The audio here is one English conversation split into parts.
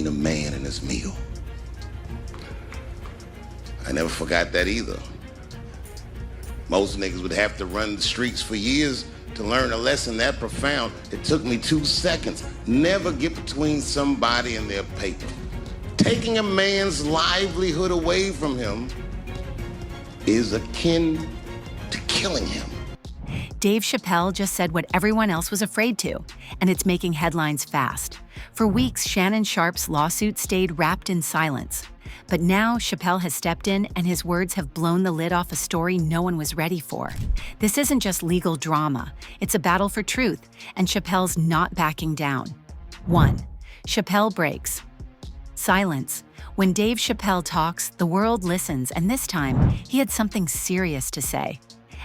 a man and his meal. I never forgot that either. Most niggas would have to run the streets for years to learn a lesson that profound. It took me 2 seconds. Never get between somebody and their paper. Taking a man's livelihood away from him is akin to killing him. Dave Chappelle just said what everyone else was afraid to, and it's making headlines fast. For weeks, Shannon Sharpe's lawsuit stayed wrapped in silence. But now Chappelle has stepped in, and his words have blown the lid off a story no one was ready for. This isn't just legal drama. It's a battle for truth, and Chappelle's not backing down. 1. Chappelle breaks. Silence. When Dave Chappelle talks, the world listens, and this time, he had something serious to say.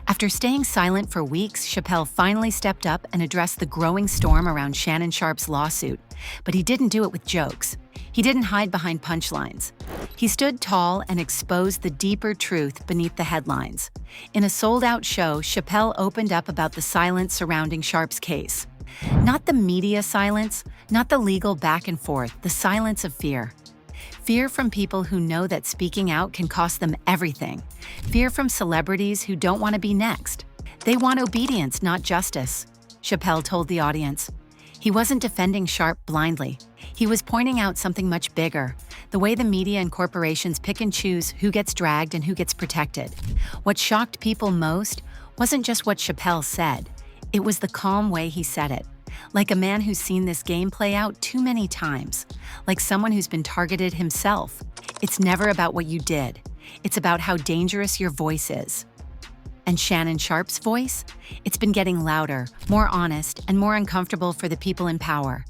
After staying silent for weeks, Chappelle finally stepped up and addressed the growing storm around Shannon Sharpe's lawsuit. But he didn't do it with jokes. He didn't hide behind punchlines. He stood tall and exposed the deeper truth beneath the headlines. In a sold-out show, Chappelle opened up about the silence surrounding Sharpe's case. Not the media silence, not the legal back and forth, the silence of fear. Fear from people who know that speaking out can cost them everything. Fear from celebrities who don't want to be next. They want obedience, not justice, Chappelle told the audience. He wasn't defending Sharpe blindly. He was pointing out something much bigger, the way the media and corporations pick and choose who gets dragged and who gets protected. What shocked people most wasn't just what Chappelle said. It was the calm way he said it. Like a man who's seen this game play out too many times. Like someone who's been targeted himself. It's never about what you did. It's about how dangerous your voice is. And Shannon Sharpe's voice? It's been getting louder, more honest, and more uncomfortable for the people in power.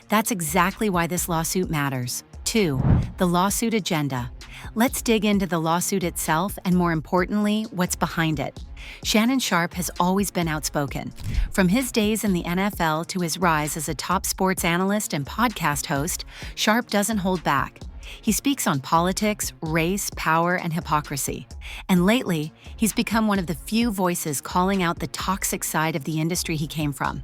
That's exactly why this lawsuit matters. 2. The lawsuit agenda. Let's dig into the lawsuit itself and, more importantly, what's behind it. Shannon Sharpe has always been outspoken. From his days in the NFL to his rise as a top sports analyst and podcast host, Sharpe doesn't hold back. He speaks on politics, race, power, and hypocrisy. And lately, he's become one of the few voices calling out the toxic side of the industry he came from.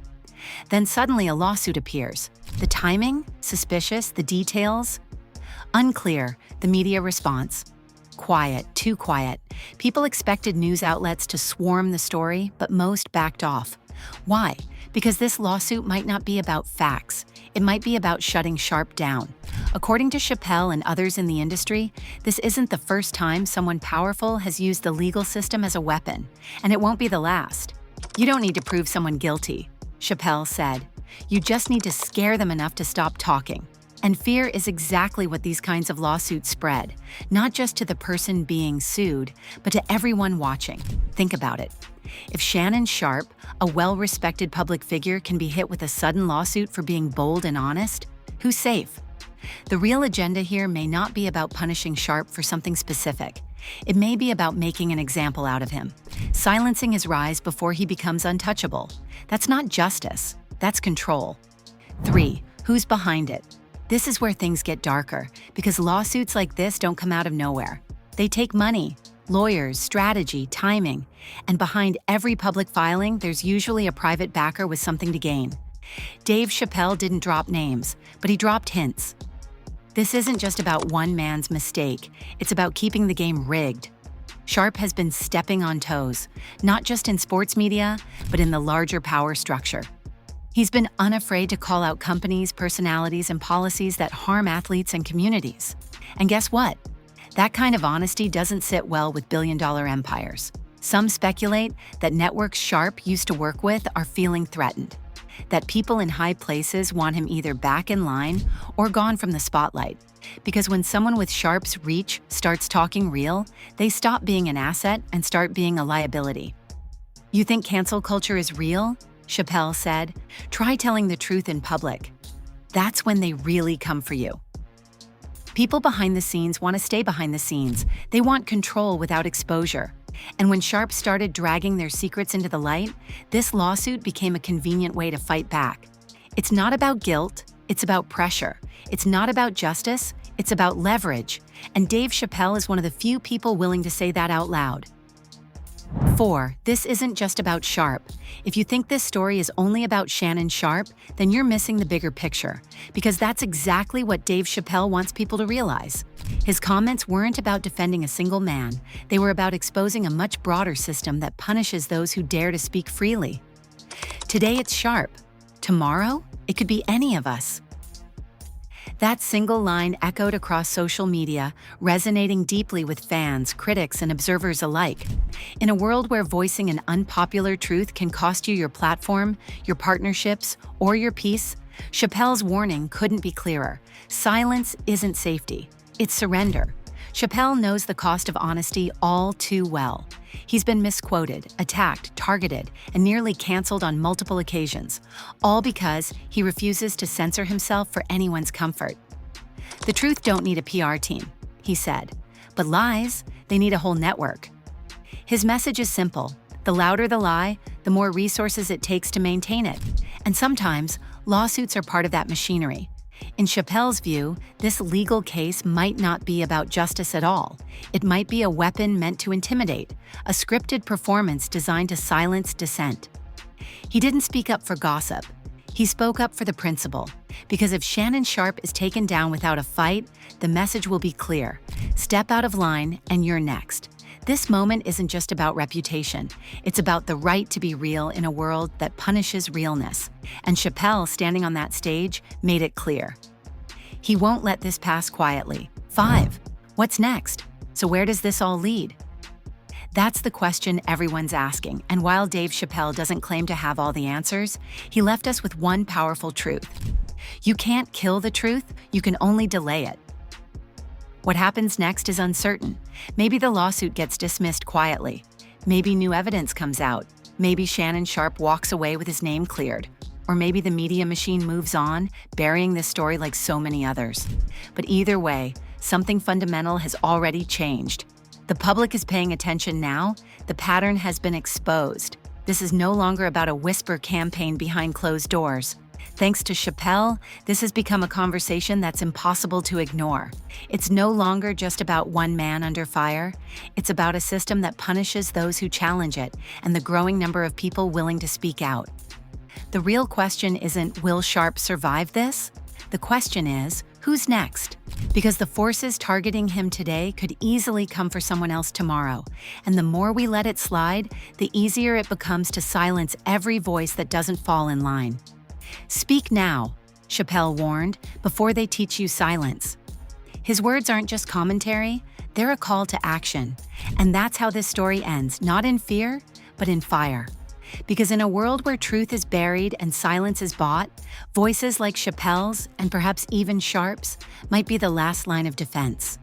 Then suddenly a lawsuit appears. The timing? Suspicious. The details? Unclear. The media response? Quiet, too quiet. People expected news outlets to swarm the story, but most backed off. Why? Because this lawsuit might not be about facts. It might be about shutting Sharpe down. According to Chappelle and others in the industry, this isn't the first time someone powerful has used the legal system as a weapon, and it won't be the last. You don't need to prove someone guilty, Chappelle said. You just need to scare them enough to stop talking. And fear is exactly what these kinds of lawsuits spread, not just to the person being sued, but to everyone watching. Think about it. If Shannon Sharpe, a well-respected public figure, can be hit with a sudden lawsuit for being bold and honest, who's safe? The real agenda here may not be about punishing Sharpe for something specific. It may be about making an example out of him, silencing his rise before he becomes untouchable. That's not justice, that's control. 3. Who's behind it? This is where things get darker, because lawsuits like this don't come out of nowhere. They take money, lawyers, strategy, timing, and behind every public filing, there's usually a private backer with something to gain. Dave Chappelle didn't drop names, but he dropped hints. This isn't just about one man's mistake, it's about keeping the game rigged. Sharpe has been stepping on toes, not just in sports media, but in the larger power structure. He's been unafraid to call out companies, personalities, and policies that harm athletes and communities. And guess what? That kind of honesty doesn't sit well with billion-dollar empires. Some speculate that networks Sharpe used to work with are feeling threatened, that people in high places want him either back in line or gone from the spotlight. Because when someone with Sharpe's reach starts talking real, they stop being an asset and start being a liability. You think cancel culture is real? Chappelle said. Try telling the truth in public. That's when they really come for you. People behind the scenes want to stay behind the scenes. They want control without exposure. And when Sharpe started dragging their secrets into the light, this lawsuit became a convenient way to fight back. It's not about guilt, it's about pressure. It's not about justice, it's about leverage. And Dave Chappelle is one of the few people willing to say that out loud. 4. This isn't just about Sharpe. If you think this story is only about Shannon Sharpe, then you're missing the bigger picture, because that's exactly what Dave Chappelle wants people to realize. His comments weren't about defending a single man. They were about exposing a much broader system that punishes those who dare to speak freely. Today it's Sharpe. Tomorrow, it could be any of us. That single line echoed across social media, resonating deeply with fans, critics, and observers alike. In a world where voicing an unpopular truth can cost you your platform, your partnerships, or your peace, Chappelle's warning couldn't be clearer. Silence isn't safety, it's surrender. Chappelle knows the cost of honesty all too well. He's been misquoted, attacked, targeted, and nearly canceled on multiple occasions, all because he refuses to censor himself for anyone's comfort. The truth don't need a PR team, he said, but lies, they need a whole network. His message is simple. The louder the lie, the more resources it takes to maintain it. And sometimes, lawsuits are part of that machinery. In Chappelle's view, this legal case might not be about justice at all. It might be a weapon meant to intimidate, a scripted performance designed to silence dissent. He didn't speak up for gossip. He spoke up for the principle. Because if Shannon Sharpe is taken down without a fight, the message will be clear. Step out of line and you're next. This moment isn't just about reputation. It's about the right to be real in a world that punishes realness. And Chappelle, standing on that stage, made it clear. He won't let this pass quietly. 5. What's next? So where does this all lead? That's the question everyone's asking, and while Dave Chappelle doesn't claim to have all the answers, he left us with one powerful truth. You can't kill the truth, you can only delay it. What happens next is uncertain. Maybe the lawsuit gets dismissed quietly. Maybe new evidence comes out. Maybe Shannon Sharpe walks away with his name cleared. Or maybe the media machine moves on, burying this story like so many others. But either way, something fundamental has already changed. The public is paying attention now. The pattern has been exposed. This is no longer about a whisper campaign behind closed doors. Thanks to Chappelle, this has become a conversation that's impossible to ignore. It's no longer just about one man under fire. It's about a system that punishes those who challenge it and the growing number of people willing to speak out. The real question isn't, will Sharpe survive this? The question is, who's next? Because the forces targeting him today could easily come for someone else tomorrow. And the more we let it slide, the easier it becomes to silence every voice that doesn't fall in line. Speak now, Chappelle warned, before they teach you silence. His words aren't just commentary, they're a call to action. And that's how this story ends, not in fear, but in fire. Because in a world where truth is buried and silence is bought, voices like Chappelle's, and perhaps even Sharpe's, might be the last line of defense.